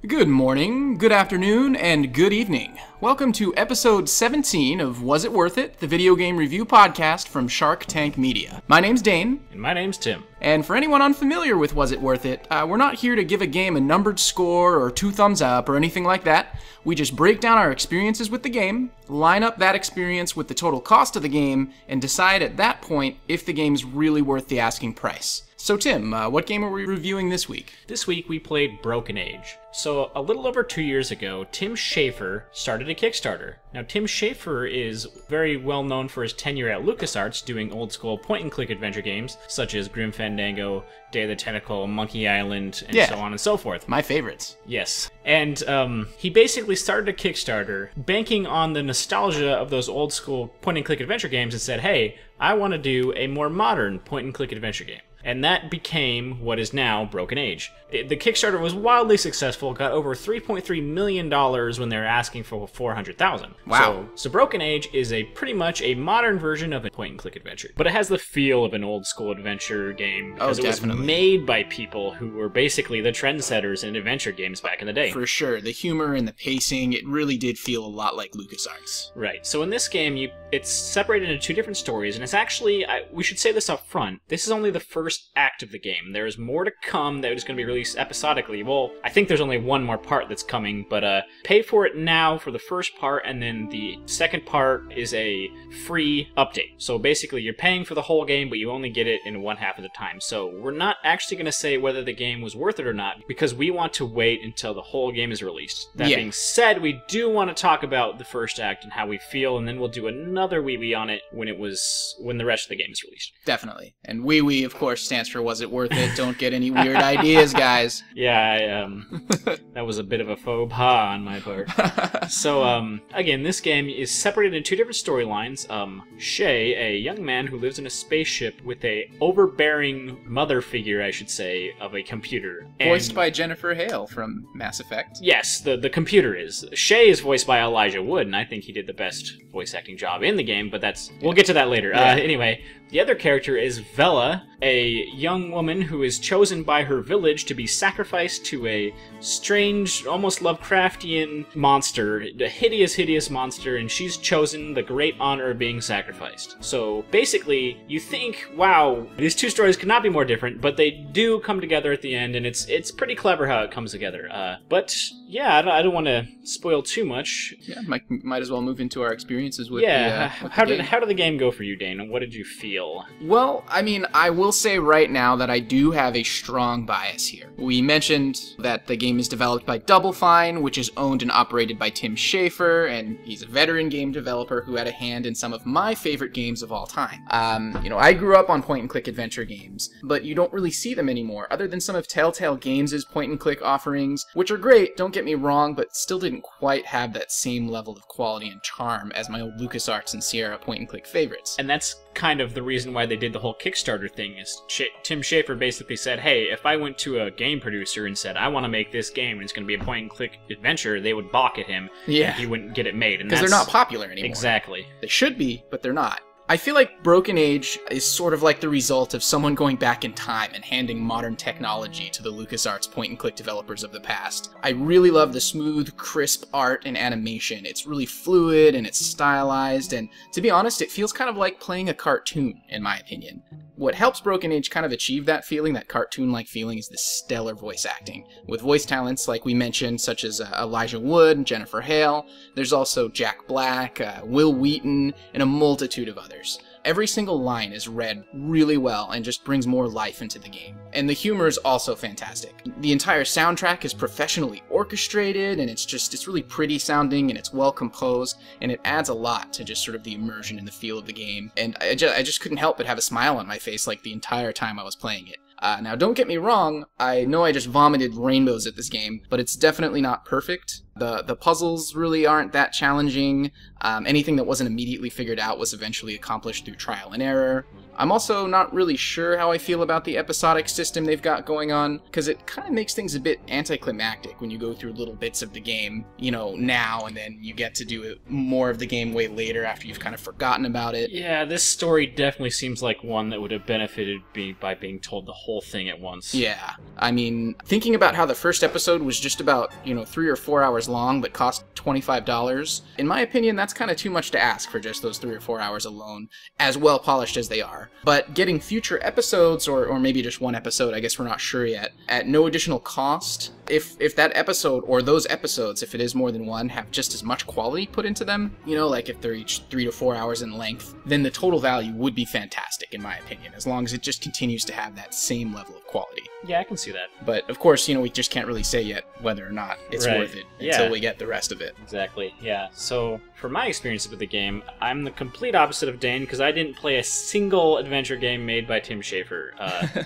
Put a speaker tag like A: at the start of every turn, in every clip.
A: Good morning, good afternoon, and good evening. Welcome to episode 17 of Was It Worth It, the video game review podcast from SharcTank Media. My name's Dane.
B: And my name's Tim.
A: And for anyone unfamiliar with Was It Worth It, we're not here to give a game a numbered score or 2 thumbs up or anything like that. We just break down our experiences with the game, line up that experience with the total cost of the game, and decide at that point if the game's really worth the asking price. So Tim, what game are we reviewing this week?
B: This week we played Broken Age. So a little over 2 years ago, Tim Schafer started a Kickstarter. Now Tim Schafer is very well known for his tenure at LucasArts doing old school point-and-click adventure games such as Grim Fandango, Day of the Tentacle, Monkey Island, and so on and so forth.
A: My favorites.
B: Yes. And he basically started a Kickstarter banking on the nostalgia of those old school point-and-click adventure games and said, hey, I want to do a more modern point-and-click adventure game. And that became what is now Broken Age. The Kickstarter was wildly successful, got over $3.3 million when they were asking for $400,000.
A: Wow.
B: So Broken Age is pretty much a modern version of a point-and-click adventure. But it has the feel of an old-school adventure game because it was made by people who were basically the trendsetters in adventure games back in the day.
A: For sure. The humor and the pacing, it really did feel a lot like LucasArts.
B: Right. So in this game, it's separated into 2 different stories, and it's actually, we should say this up front, this is only the first act of the game. There is more to come that is going to be released episodically. Well, I think there's only one more part that's coming, but pay for it now for the first part, and then the second part is a free update. So basically, you're paying for the whole game, but you only get it in one half of the time. So we're not actually going to say whether the game was worth it or not, because we want to wait until the whole game is released. That being said, we do want to talk about the first act and how we feel, and then we'll do another wee-wee on it when the rest of the game is released.
A: Definitely. And wee-wee, of course, stands for Was It Worth It? Don't get any weird ideas, guys.
B: Yeah, that was a bit of a faux pas on my part. So, again, this game is separated into 2 different storylines. Shay, a young man who lives in a spaceship with a overbearing mother figure, I should say, of a computer.
A: Voiced by Jennifer Hale from Mass Effect.
B: Yes, the computer is. Shay is voiced by Elijah Wood, and I think he did the best voice acting job in the game, but we'll get to that later. Anyway, the other character is Vela, a young woman who is chosen by her village to be sacrificed to a strange, almost Lovecraftian monster, a hideous, hideous monster, and she's chosen the great honor of being sacrificed. So basically, you think, wow, these 2 stories could not be more different, but they do come together at the end, and it's pretty clever how it comes together. But yeah, I don't want to spoil too much.
A: Yeah, might as well move into our experiences with
B: how did the game go for you, Dane, and what did you feel?
A: Well, I mean, I will say right now that I do have a strong bias here. We mentioned that the game is developed by Double Fine, which is owned and operated by Tim Schafer, and he's a veteran game developer who had a hand in some of my favorite games of all time. I grew up on point-and-click adventure games, but you don't really see them anymore, other than some of Telltale Games' point-and-click offerings, which are great, don't get me wrong, but still didn't quite have that same level of quality and charm as my old LucasArts and Sierra point-and-click favorites.
B: And that's kind of the reason why they did the whole Kickstarter thing, is Tim Schafer basically said, hey, if I went to a game producer and said, I want to make this game and it's going to be a point-and-click adventure, they would balk at him, and he wouldn't get it made.
A: Because they're not popular anymore.
B: Exactly.
A: They should be, but they're not. I feel like Broken Age is sort of like the result of someone going back in time and handing modern technology to the LucasArts point-and-click developers of the past. I really love the smooth, crisp art and animation. It's really fluid and it's stylized, and to be honest, it feels kind of like playing a cartoon, in my opinion. What helps Broken Age kind of achieve that feeling, that cartoon-like feeling, is the stellar voice acting. With voice talents, like we mentioned, such as Elijah Wood and Jennifer Hale, there's also Jack Black, Will Wheaton, and a multitude of others. Every single line is read really well and just brings more life into the game. And the humor is also fantastic. The entire soundtrack is professionally orchestrated, and it's really pretty sounding, and it's well composed, and it adds a lot to just sort of the immersion and the feel of the game. And I just couldn't help but have a smile on my face like the entire time I was playing it. Now, don't get me wrong, I know I just vomited rainbows at this game, but it's definitely not perfect. The puzzles really aren't that challenging. Anything that wasn't immediately figured out was eventually accomplished through trial and error. I'm also not really sure how I feel about the episodic system they've got going on, because it kind of makes things a bit anticlimactic when you go through little bits of the game, you know, now, and then you get to do it more of the game way later after you've kind of forgotten about it.
B: Yeah, this story definitely seems like one that would have benefited by being told the whole thing at once.
A: Yeah, I mean, thinking about how the first episode was just about, 3 or 4 hours long, but cost $25, in my opinion, that's kind of too much to ask for just those 3 or 4 hours alone, as well polished as they are. But getting future episodes, or maybe just one episode, I guess we're not sure yet, at no additional cost, if that episode, or those episodes, if it is more than one, have just as much quality put into them, like if they're each 3 to 4 hours in length, then the total value would be fantastic, in my opinion, as long as it just continues to have that same level of quality.
B: Yeah, I can see that.
A: But, of course, we just can't really say yet whether or not it's worth it until we get the rest of it.
B: Exactly, yeah. So, for my experiences with the game, I'm the complete opposite of Dane, because I didn't play a single adventure game made by Tim Schafer,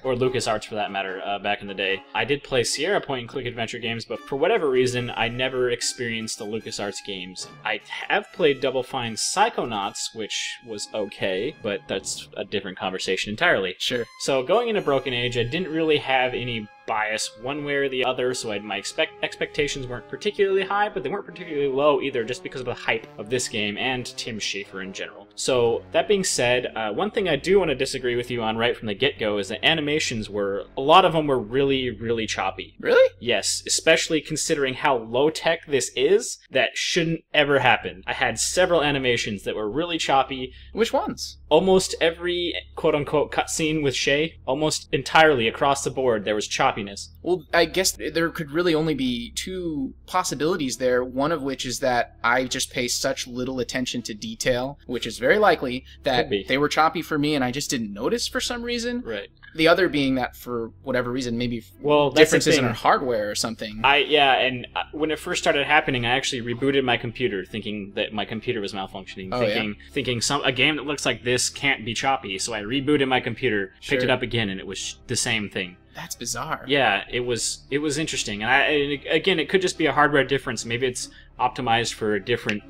B: or LucasArts for that matter, back in the day. I did play Sierra point-and-click adventure games, but for whatever reason, I never experienced the LucasArts games. I have played Double Fine Psychonauts, which was okay, but that's a different conversation entirely.
A: Sure.
B: So, going into Broken Age, I didn't really have any bias one way or the other, so my expectations weren't particularly high, but they weren't particularly low either, just because of the hype of this game and Tim Schafer in general. So, that being said, one thing I do want to disagree with you on right from the get-go is that animations a lot of them were really, really choppy.
A: Really?
B: Yes, especially considering how low-tech this is, that shouldn't ever happen. I had several animations that were really choppy.
A: Which ones?
B: Almost every quote-unquote cutscene with Shay, almost entirely across the board, there was choppiness.
A: Well, I guess there could really only be two possibilities there, one of which is that I just pay such little attention to detail, which is very likely that they were choppy for me and I just didn't notice for some reason.
B: Right.
A: The other being that for whatever reason, maybe
B: that's
A: differences in our hardware or something.
B: When it first started happening, I actually rebooted my computer, thinking that my computer was malfunctioning, thinking a game that looks like this can't be choppy. So I rebooted my computer, picked it up again, and it was the same thing.
A: That's bizarre.
B: Yeah, it was interesting, and again, it could just be a hardware difference. Maybe it's optimized for a different,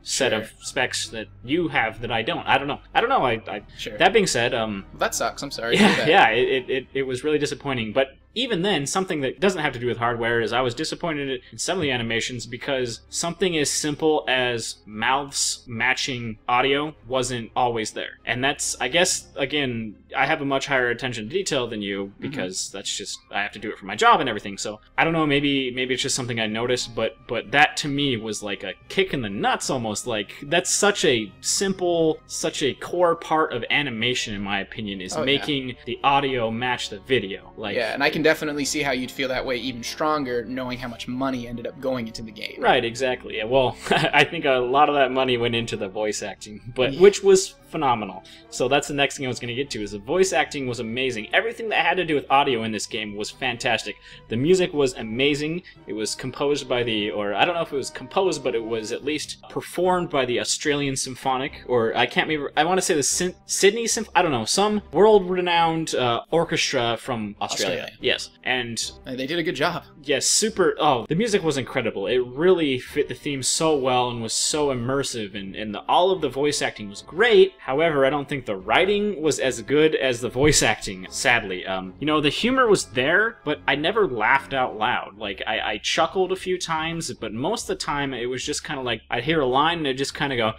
B: set of specs that you have that I don't. I don't know.
A: Sure.
B: That being said,
A: that sucks. I'm sorry.
B: It was really disappointing, but even then, something that doesn't have to do with hardware is I was disappointed in some of the animations because something as simple as mouths matching audio wasn't always there. And that's, I guess, again, I have a much higher attention to detail than you because that's just, I have to do it for my job and everything. So I don't know, maybe it's just something I noticed, but that to me was like a kick in the nuts almost. Like, that's such a simple, such a core part of animation, in my opinion, is making the audio match the video. Like,
A: yeah, and I can definitely see how you'd feel that way even stronger, knowing how much money ended up going into the game.
B: Right, exactly. Yeah, well, I think a lot of that money went into the voice acting, which was phenomenal. So that's the next thing I was going to get to, is the voice acting was amazing. Everything that had to do with audio in this game was fantastic. The music was amazing. It was composed by I don't know if it was composed, but it was at least performed by the Australian Symphonic, or I can't remember, I want to say the Sydney I don't know, some world-renowned orchestra from Australia. Yes. And
A: they did a good job.
B: Yes, the music was incredible. It really fit the theme so well and was so immersive, and all of the voice acting was great. However, I don't think the writing was as good as the voice acting, sadly. The humor was there, but I never laughed out loud. Like, I chuckled a few times, but most of the time it was just kind of like, I'd hear a line and I'd just kind of go,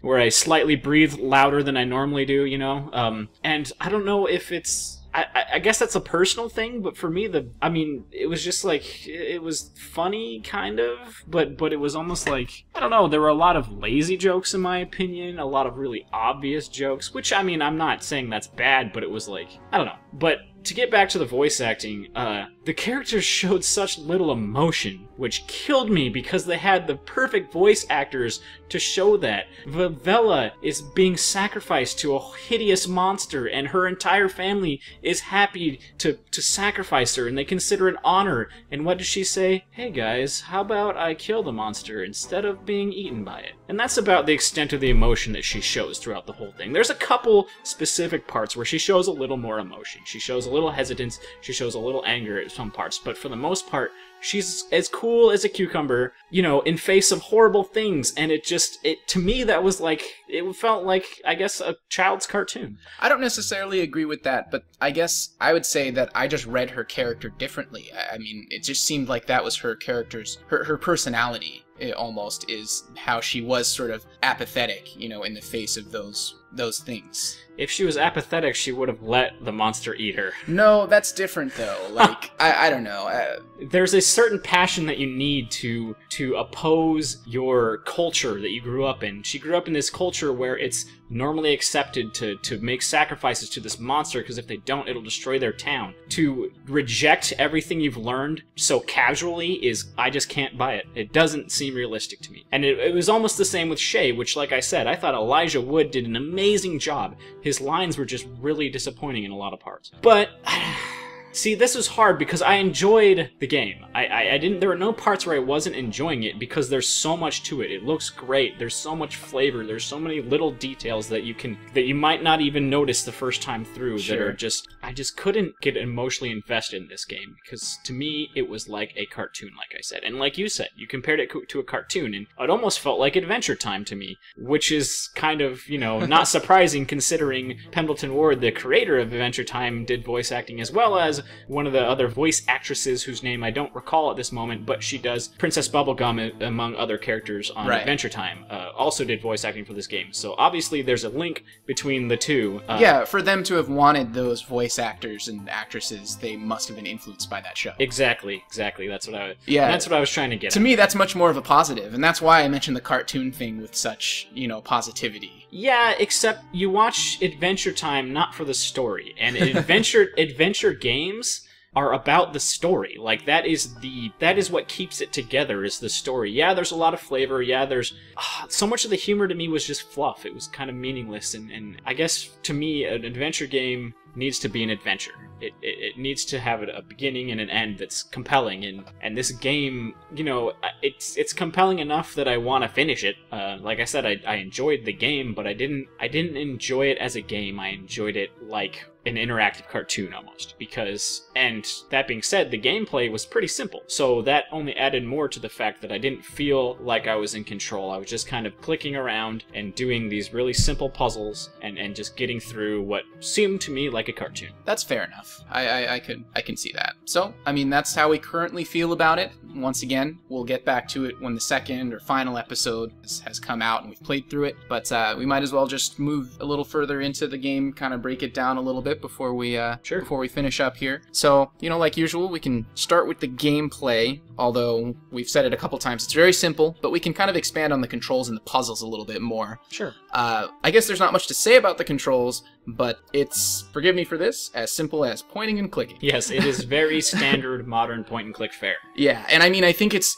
B: where I slightly breathe louder than I normally do, and I don't know if it's, I guess that's a personal thing, but for me, it was just like, it was funny, kind of, but it was almost like, I don't know, there were a lot of lazy jokes, in my opinion, a lot of really obvious jokes, which, I'm not saying that's bad, but it was like, I don't know. But to get back to the voice acting, the characters showed such little emotion, which killed me because they had the perfect voice actors to show that. Vela is being sacrificed to a hideous monster, and her entire family is happy to sacrifice her, and they consider it honor. And what does she say? Hey guys, how about I kill the monster instead of being eaten by it? And that's about the extent of the emotion that she shows throughout the whole thing. There's a couple specific parts where she shows a little more emotion. She shows a little hesitance, she shows a little anger at some parts, but for the most part, she's as cool as a cucumber, you know, in face of horrible things, and to me, that was like, it felt like, I guess, a child's cartoon.
A: I don't necessarily agree with that, but I guess I would say that I just read her character differently. I mean, it just seemed like that was her character's, her personality. It almost is how she was sort of apathetic, you know, in the face of those things.
B: If she was apathetic, she would have let the monster eat her.
A: No, that's different though. Like, I don't know.
B: There's a certain passion that you need to oppose your culture that you grew up in. She grew up in this culture where it's normally accepted to make sacrifices to this monster, because if they don't, it'll destroy their town. To reject everything you've learned so casually I just can't buy it. It doesn't seem realistic to me. And it was almost the same with Shay, which, like I said, I thought Elijah Wood did an amazing job. His lines were just really disappointing in a lot of parts. But see, this was hard because I enjoyed the game. I didn't. There were no parts where I wasn't enjoying it because there's so much to it. It looks great. There's so much flavor. There's so many little details that you might not even notice the first time through. Sure. That are just, I just couldn't get emotionally invested in this game because to me it was like a cartoon, like I said, and like you said, you compared it to a cartoon, and it almost felt like Adventure Time to me, which is kind of, you know, not surprising considering Pendleton Ward, the creator of Adventure Time, did voice acting, as well as one of the other voice actresses whose name I don't recall at this moment, but she does Princess Bubblegum among other characters on Adventure Time, also did voice acting for this game. So obviously there's a link between the two.
A: Yeah, for them to have wanted those voice actors and actresses, they must have been influenced by that show.
B: Exactly. That's what I was trying to get
A: to
B: at.
A: Me, that's much more of a positive, and that's why I mentioned the cartoon thing with such, you know, positivity.
B: Yeah, except you watch Adventure Time not for the story, and adventure games are about the story. Like, that is what keeps it together, is the story. Yeah, there's a lot of flavor. Yeah, there's so much of the humor to me was just fluff. It was kind of meaningless, and I guess to me an adventure game needs to be an adventure. It needs to have a beginning and an end that's compelling, and this game, you know, it's compelling enough that I want to finish it. Like I said, I enjoyed the game, but I didn't enjoy it as a game. I enjoyed it like an interactive cartoon almost, because, and that being said, the gameplay was pretty simple, so that only added more to the fact that I didn't feel like I was in control. I was just kind of clicking around and doing these really simple puzzles and just getting through what seemed to me like a cartoon.
A: That's fair enough. I can see that. So, I mean, that's how we currently feel about it. Once again, we'll get back to it when the second or final episode has come out and we've played through it, but we might as well just move a little further into the game, kind of break it down a little bit before we finish up here. So, you know, like usual, we can start with the gameplay, although we've said it a couple times, it's very simple, but we can kind of expand on the controls and the puzzles a little bit more.
B: Sure.
A: I guess there's not much to say about the controls, but it's, forgive me for this, as simple as pointing and clicking.
B: Yes, it is very standard modern point and click fare.
A: Yeah, and I mean, I think it's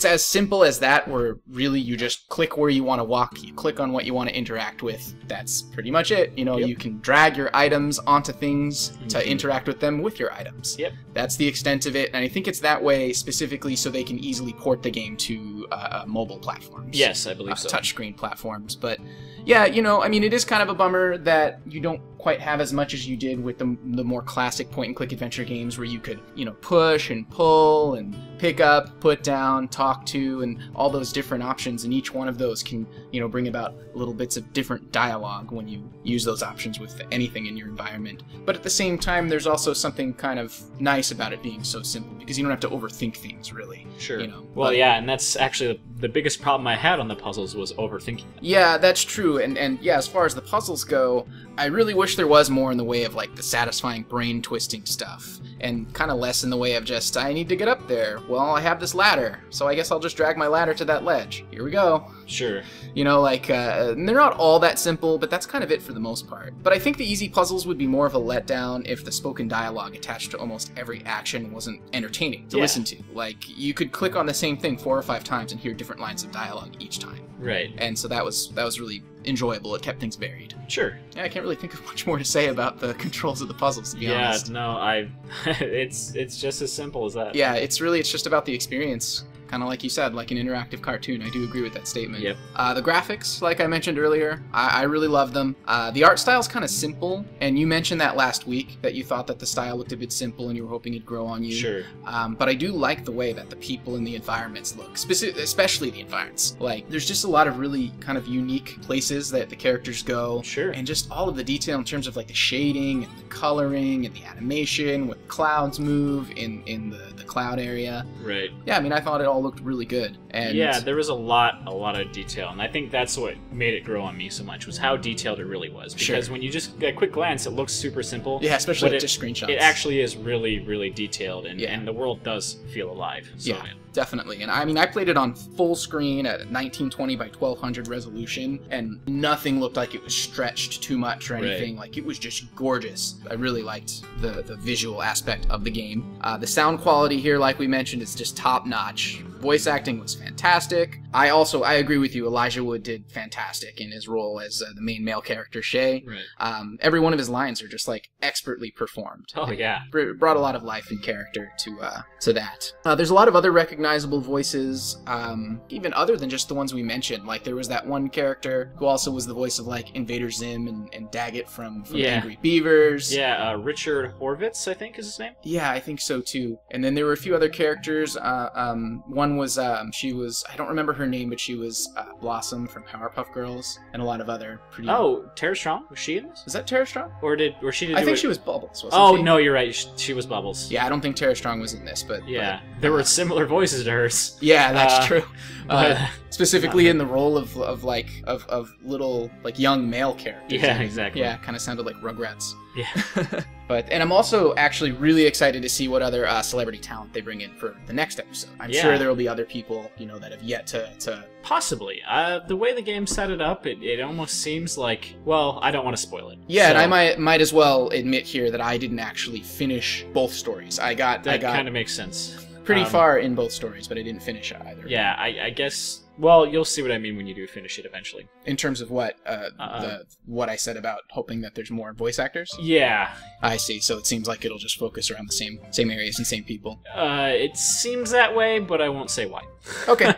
A: as simple as that, where really you just click where you want to walk, you click on what you want to interact with. That's pretty much it. You know, You can drag your items onto things to interact with them with your items.
B: Yep.
A: That's the extent of it, and I think it's that way specifically so they can easily port the game to mobile platforms.
B: Yes, I believe so.
A: Touchscreen platforms, but yeah, you know, I mean, it is kind of a bummer that you don't quite have as much as you did with the more classic point-and-click adventure games where you could, you know, push and pull and pick up, put down, talk to, and all those different options, and each one of those can, you know, bring about little bits of different dialogue when you use those options with anything in your environment. But at the same time, there's also something kind of nice about it being so simple, because you don't have to overthink things, really.
B: Sure.
A: You know?
B: Well, yeah, and that's actually the biggest problem I had on the puzzles was overthinking.
A: Yeah, that's true, and yeah, as far as the puzzles go, I really wish there was more in the way of, like, the satisfying brain-twisting stuff, and kind of less in the way of just, I need to get up there. Well, I have this ladder, so I guess I'll just drag my ladder to that ledge. Here we go.
B: Sure.
A: You know, like, they're not all that simple, but that's kind of it for the most part. But I think the easy puzzles would be more of a letdown if the spoken dialogue attached to almost every action wasn't entertaining to listen to. Like, you could click on the same thing 4 or 5 times and hear different lines of dialogue each time.
B: Right.
A: And so that was really enjoyable. It kept things varied.
B: Sure.
A: Yeah, I can't really think of much more to say about the controls of the puzzles, to be honest.
B: Yeah, no, it's just as simple as that.
A: Yeah, it's just about the experience, kind of like you said, like an interactive cartoon. I do agree with that statement.
B: Yep.
A: The graphics, like I mentioned earlier, I really love them. The art style's kind of simple, and you mentioned that last week, that you thought that the style looked a bit simple and you were hoping it'd grow on you.
B: Sure.
A: But I do like the way that the people in the environments look, especially the environments. Like, there's just a lot of really kind of unique places that the characters go.
B: Sure.
A: And just all of the detail in terms of like the shading and the coloring and the animation, when clouds move in the cloud area.
B: Right.
A: Yeah, I mean, I thought it all looked really good. And
B: yeah, there was a lot of detail, and I think that's what made it grow on me so much, was how detailed it really was. Because when you just get a quick glance, it looks super simple.
A: Yeah, especially like just screenshots.
B: It actually is really, really detailed, and the world does feel alive. So,
A: yeah. Definitely. And I mean, I played it on full screen at 1920 by 1200 resolution, and nothing looked like it was stretched too much or anything. Like, it was just gorgeous. I really liked the visual aspect of the game. The sound quality here, like we mentioned, is just top notch. Voice acting was fantastic. I agree with you. Elijah Wood did fantastic in his role as the main male character, Shay.
B: Right.
A: Every one of his lines are just like expertly performed.
B: Oh yeah,
A: brought a lot of life and character to that. There's a lot of other recognizable voices, even other than just the ones we mentioned. Like, there was that one character who also was the voice of like Invader Zim and Daggett from Angry Beavers.
B: Yeah, Richard Horvitz, I think is his name.
A: Yeah, I think so too. And then there were a few other characters. One was she was, I don't remember her name, but she was Blossom from Powerpuff Girls, and a lot of other pretty.
B: Oh, Tara Strong, was she in this?
A: Was that Tara Strong?
B: I
A: think she was Bubbles. Wasn't she?
B: No, you're right. She was Bubbles.
A: Yeah, I don't think Tara Strong was in this, but
B: there were similar voices to hers.
A: Yeah, that's true. Specifically in the role of little like young male characters.
B: Yeah, exactly.
A: Yeah, kind of sounded like Rugrats.
B: Yeah.
A: And I'm also actually really excited to see what other celebrity talent they bring in for the next episode. I'm sure there will be other people, that have yet to...
B: Possibly. The way the game set it up, it almost seems like... Well, I don't want to spoil it.
A: Yeah, so, and I might as well admit here that I didn't actually finish both stories. That
B: kind of makes sense.
A: Pretty far in both stories, but I didn't finish either.
B: Yeah, I guess... Well, you'll see what I mean when you do finish it eventually.
A: In terms of what? What I said about hoping that there's more voice actors?
B: Yeah.
A: I see. So it seems like it'll just focus around the same areas and same people.
B: It seems that way, but I won't say why.
A: Okay.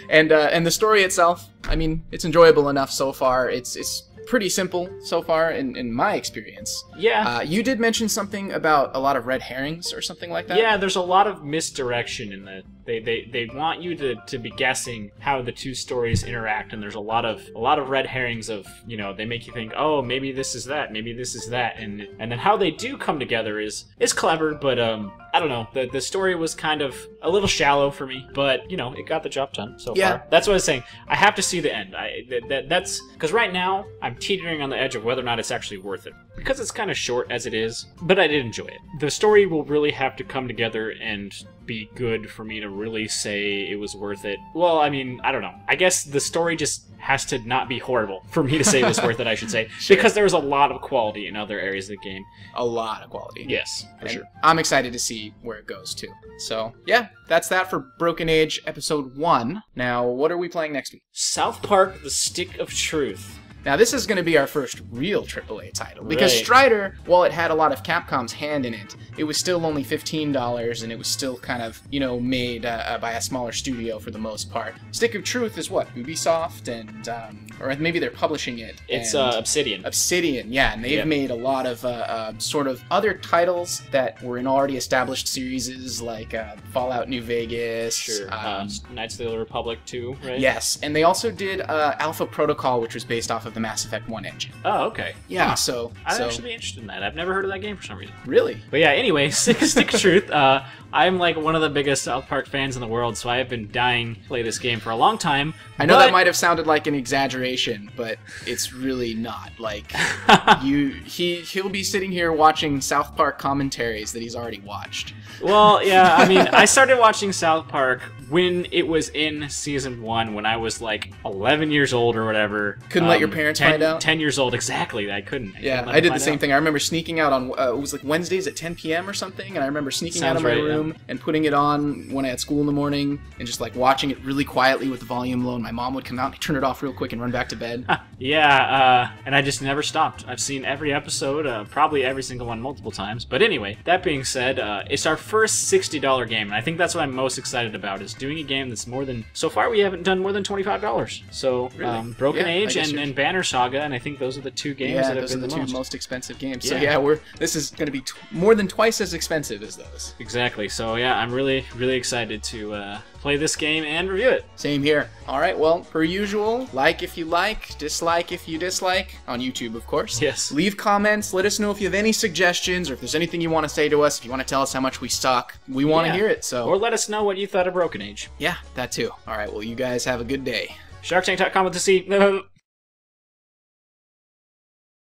A: And the story itself, I mean, it's enjoyable enough so far. It's pretty simple so far in my experience.
B: Yeah.
A: You did mention something about a lot of red herrings or something like that?
B: Yeah, there's a lot of misdirection in the... They want you to be guessing how the two stories interact, and there's a lot of red herrings of, they make you think, oh, maybe this is that, maybe this is that, and then how they do come together is clever, but I don't know, the story was kind of a little shallow for me, but it got the job done so far. That's what I was saying. I have to see the end. That's because right now I'm teetering on the edge of whether or not it's actually worth it, because it's kind of short as it is, but I did enjoy it. The story will really have to come together and be good for me to really say it was worth it. Well, I mean, I don't know. I guess the story just has to not be horrible for me to say it was worth it, I should say. Sure. Because there was a lot of quality in other areas of the game.
A: A lot of quality.
B: Yes, for sure.
A: I'm excited to see where it goes, too. So, yeah, that's that for Broken Age Episode 1. Now, what are we playing next week?
B: South Park: The Stick of Truth.
A: Now, this is going to be our first real AAA title, because Strider, while it had a lot of Capcom's hand in it, it was still only $15, and it was still kind of, made by a smaller studio for the most part. Stick of Truth is what? Ubisoft, and, or maybe they're publishing it.
B: It's Obsidian.
A: Obsidian, yeah, and they've made a lot of sort of other titles that were in already established series, like Fallout New Vegas.
B: Sure. Knights of the Old Republic 2, right?
A: Yes, and they also did Alpha Protocol, which was based off of the Mass Effect 1 engine.
B: Oh, okay.
A: Yeah, so...
B: I'd actually be interested in that. I've never heard of that game for some reason.
A: Really?
B: But yeah, anyway, Stick of Truth. I'm like one of the biggest South Park fans in the world, so I have been dying to play this game for a long time.
A: I know that might have sounded like an exaggeration, but it's really not. Like, he'll be sitting here watching South Park commentaries that he's already watched.
B: Well, yeah, I mean, I started watching South Park when it was in Season 1, when I was like 11 years old or whatever.
A: Couldn't let your parents find out?
B: 10 years old, exactly. I couldn't.
A: I did the same thing. I remember sneaking out on, it was like Wednesdays at 10 p.m. or something, and I remember sneaking out of my room room and putting it on when I had school in the morning and just like watching it really quietly with the volume low, and my mom would come out and turn it off real quick and run back to bed.
B: Yeah, and I just never stopped. I've seen every episode, probably every single one multiple times. But anyway, that being said, it's our first $60 game, and I think that's what I'm most excited about, is doing a game that's more than... So far, we haven't done more than $25. So,
A: Really?
B: Broken
A: Yeah,
B: Age
A: I guess
B: and Banner Saga, and I think those are the two games that have
A: those are
B: been
A: the
B: the
A: two
B: most.
A: most expensive games.
B: Yeah.
A: So yeah, this is going to be more than twice as expensive as those.
B: Exactly. So yeah, I'm really, really excited to play this game and review it.
A: Same here. All right, well, per usual, like if you like, dislike if you dislike, on YouTube, of course.
B: Yes.
A: Leave comments. Let us know if you have any suggestions or if there's anything you want to say to us. If you want to tell us how much we suck, we want to hear it. So.
B: Or let us know what you thought of Broken Age.
A: Yeah, that too. All right, well, you guys have a good day.
B: SharkTank.com with the C.